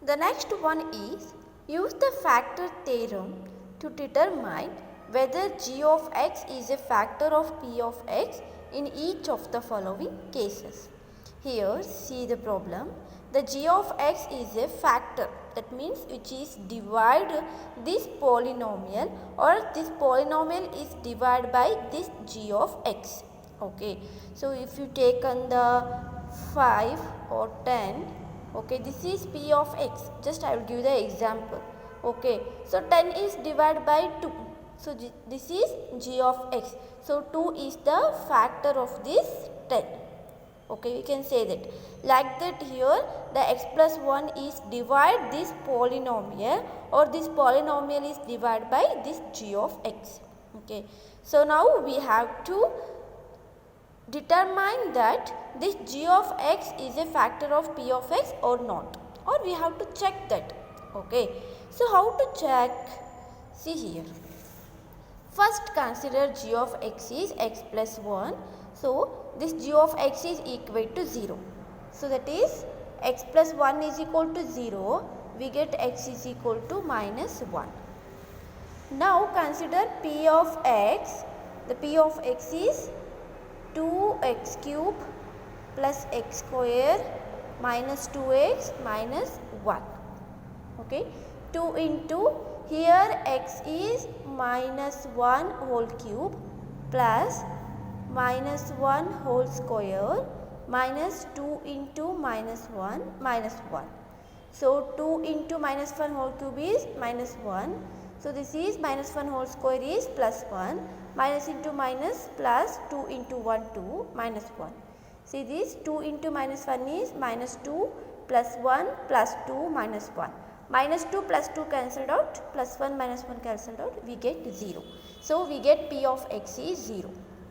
The next one is use the factor theorem to determine whether g of x is a factor of p of x in each of the following cases. Here see the problem. The g of x is a factor, that means which is divide this polynomial, or this polynomial is divided by this g of x. Okay, so if you take on the 5 or 10, okay, this is p of x. Just I will give the example. Okay, so 10 is divided by 2, so this is g of x. So 2 is the factor of this 10. Okay, we can say that. Like that, here the x plus 1 is divide this polynomial, or this polynomial is divided by this g of x. Okay, so now we have to determine that this g of x is a factor of p of x or not, or we have to check that. Okay, so how to check? See here. First consider g of x is x plus 1. So this g of x is equal to 0. So that is x plus 1 is equal to 0. We get x is equal to minus 1. Now consider p of x. The p of x is 2x cube plus x square minus 2x minus 1. Okay, 2 into, here x is minus 1 whole cube plus minus 1 whole square minus 2 into minus 1 minus 1. So 2 into minus 1 whole cube is minus 1. So this is minus 1 whole square is plus 1. Minus into minus plus 2 into 1 2 minus 1. See this 2 into minus 1 is minus 2 plus 1 plus 2 minus 1. Minus 2 plus 2 cancelled out, plus 1 minus 1 cancelled out, we get 0. So we get p of x is 0.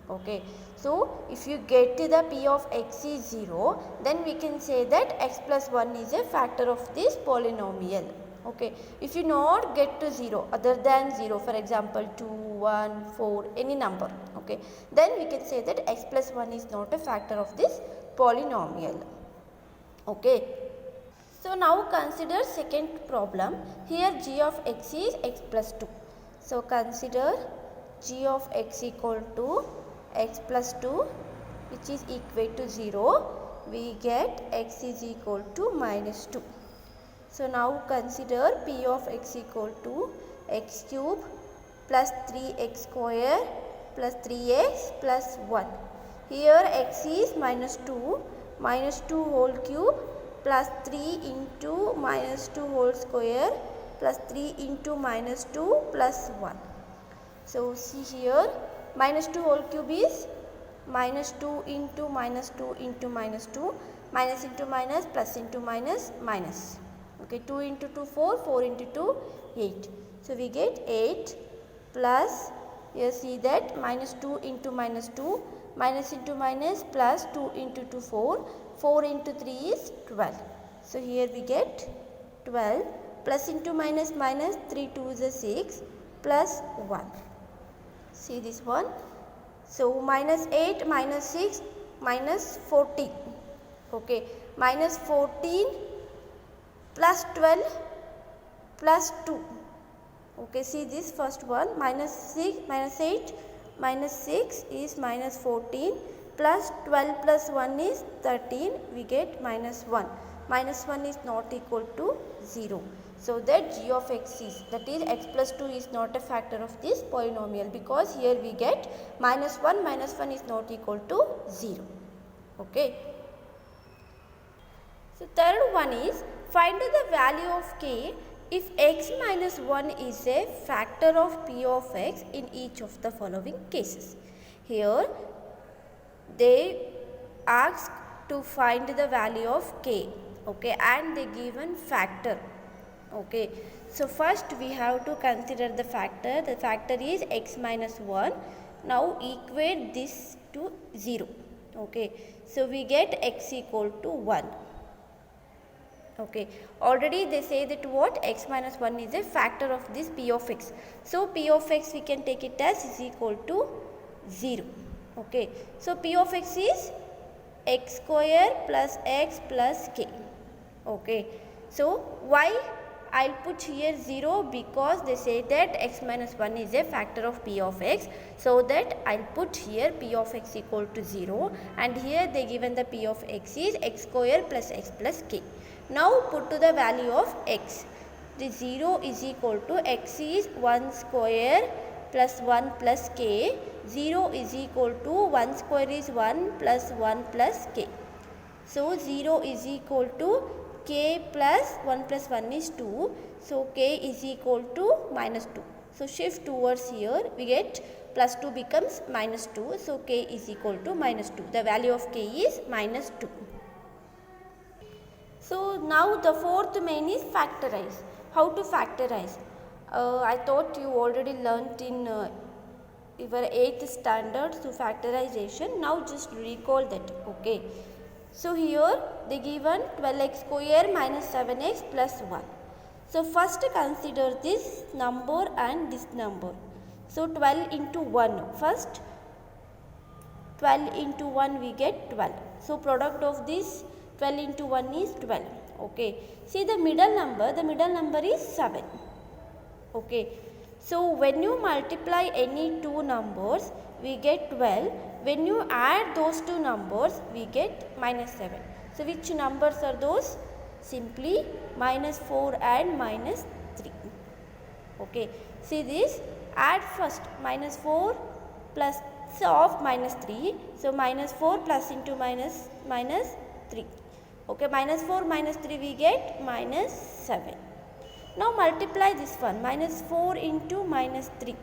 Okay, so if you get the p of x is 0, then we can say that x plus 1 is a factor of this polynomial. Okay, if you not get to 0 other than 0, for example 2, 1, 4, any number, okay, then we can say that x plus 1 is not a factor of this polynomial. Okay, so now consider second problem. Here g of x is x plus 2. So consider g of x equal to x plus 2, which is equal to 0. We get x is equal to minus 2. So now consider p of x equal to x cube plus 3x square plus 3x plus 1. Here x is minus 2 whole cube plus 3 into minus 2 whole square plus 3 into minus 2 plus 1. So see here, minus 2 whole cube is minus 2 into minus 2 into minus 2, minus into minus, plus into minus, minus. Okay, 2 into 2 4, 4 into 2 8. So we get 8 plus, here see that minus 2 into minus 2, minus into minus, plus 2 into 2 4, 4 into 3 is 12. So here we get 12, plus into minus minus, 3 2 is 6, plus 1. See this one. So minus 8 minus 6 minus 14. Okay, minus 14 plus 12 plus 2. Okay, see this first one, minus 6 minus 8 minus 6 is minus 14 plus 12 plus 1 is 13. We get minus 1. Minus 1 is not equal to 0. So that g of x is, that is x plus 2 is not a factor of this polynomial, because here we get minus 1 is not equal to 0. Okay. So third one is find the value of k if x minus 1 is a factor of p of x in each of the following cases. Here they ask to find the value of k, okay, and they given factor. Okay, so first we have to consider the factor. The factor is x minus 1. Now equate this to 0. Okay, so we get x equal to 1. Okay, already they say that what, x minus 1 is a factor of this p of x. So p of x we can take it as is equal to 0. Okay, so p of x is x square plus x plus k. Okay, So why I'll put here 0? Because they say that x minus 1 is a factor of p of x. So that I'll put here p of x equal to 0, and here they given the p of x is x square plus x plus k. Now put to the value of x. The 0 is equal to x is 1 square plus 1 plus k. 0 is equal to 1 square is 1 plus 1 plus k. So 0 is equal to k plus 1 plus 1 is 2. So k is equal to minus 2. So shift towards here, we get plus 2 becomes minus 2. So k is equal to minus 2. The value of k is minus 2. So now the fourth main is factorize. How to factorize? I thought you already learnt in your 8th standard to factorization. Now just recall that. Okay. So here they given 12x square minus 7x plus 1. So first consider this number and this number. So 12 into 1. First 12 into 1 we get 12. So product of this 12 into 1 is 12. Okay. See the middle number is 7. Okay. So when you multiply any two numbers, we get 12. When you add those two numbers, we get minus 7. So which numbers are those? Simply minus 4 and minus 3. Okay. See this, add first minus 4 plus of minus 3. So minus 4 plus into minus 3. Okay, minus 4 minus 3 we get minus 7. Now multiply this one, minus 4 into minus 3.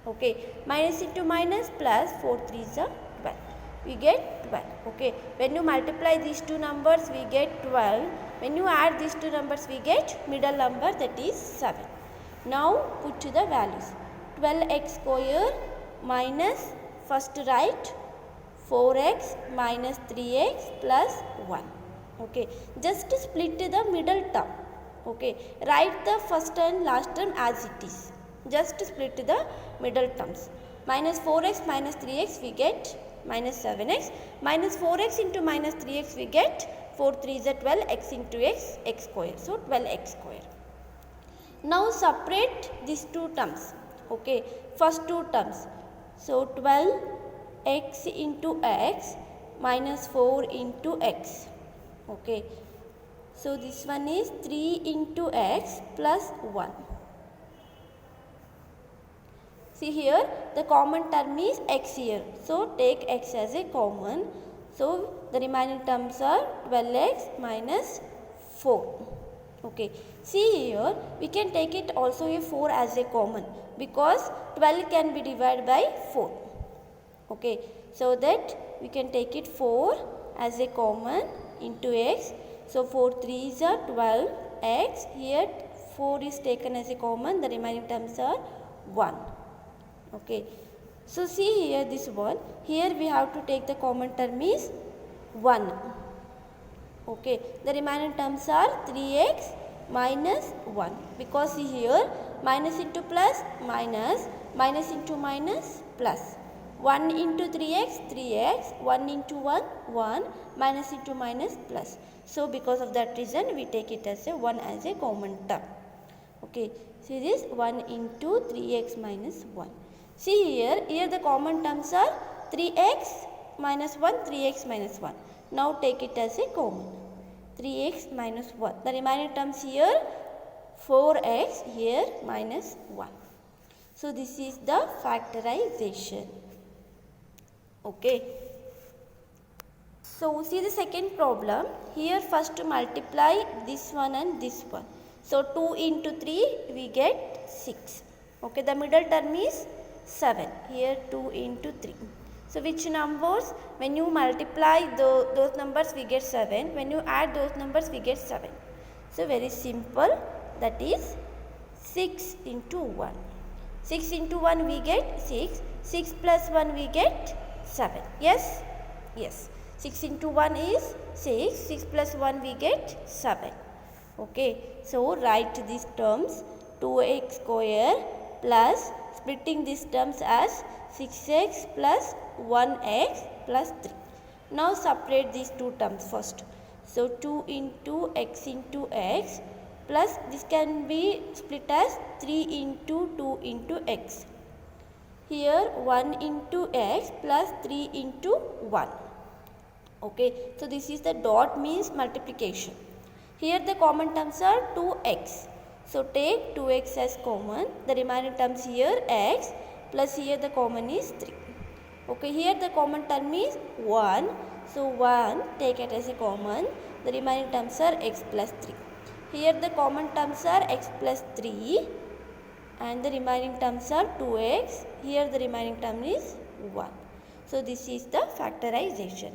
Okay, minus into minus plus 4 3s are 12. We get 12. Okay, when you multiply these two numbers, we get 12. When you add these two numbers, we get middle number, that is 7. Now put to the values. 12x square minus, first write 4x minus 3x plus 1. Okay, just split the middle term. Okay, write the first and last term as it is. Just split the middle terms. Minus 4x minus 3x we get minus 7x. Minus 4x into minus 3x we get 4 3s are 12, x into x, x square. So 12x square. Now separate these two terms. Okay, first two terms. So 12x into x minus 4 into x. Okay, so this one is 3 into x plus 1. See here, the common term is x here. So take x as a common. So the remaining terms are 12x minus 4. Okay, see here, we can take it also a 4 as a common, because 12 can be divided by 4. Okay, so that we can take it 4 as a common into x. So 4 3s are 12 x. Here 4 is taken as a common. The remaining terms are 1. Okay. So see here this one. Here we have to take the common term is 1. Okay. The remaining terms are 3x minus 1. Because see here minus into plus minus, minus into minus plus. 1 into 3x, 3x, 1 into 1, 1, minus into minus plus. So because of that reason we take it as a 1 as a common term. Okay, see this 1 into 3x minus 1. See here the common terms are 3x minus 1, 3x minus 1. Now take it as a common, 3x minus 1. The remaining terms here 4x, here minus 1. So this is the factorization. Okay. So see the second problem. Here first to multiply this one and this one. So 2 into 3 we get 6. Okay, the middle term is 7. Here 2 into 3. So which numbers? When you multiply those numbers we get 7. When you add those numbers we get 7. So very simple, that is 6 into 1. 6 into 1 we get 6. 6 plus 1 we get 7. Yes? Yes. 6 into 1 is 6. 6 plus 1 we get 7. Okay. So write these terms, 2x square plus, splitting these terms as 6x plus 1x plus 3. Now separate these two terms first. So 2 into x plus this can be split as 3 into 2 into x. Here 1 into x plus 3 into 1. Okay, so this is the dot means multiplication. Here the common terms are 2x. So take 2x as common. The remaining terms here x plus here the common is 3. Okay, here the common term is 1. So 1 take it as a common. The remaining terms are x plus 3. Here the common terms are x plus 3 and the remaining terms are 2x. Here the remaining term is 1. So this is the factorization.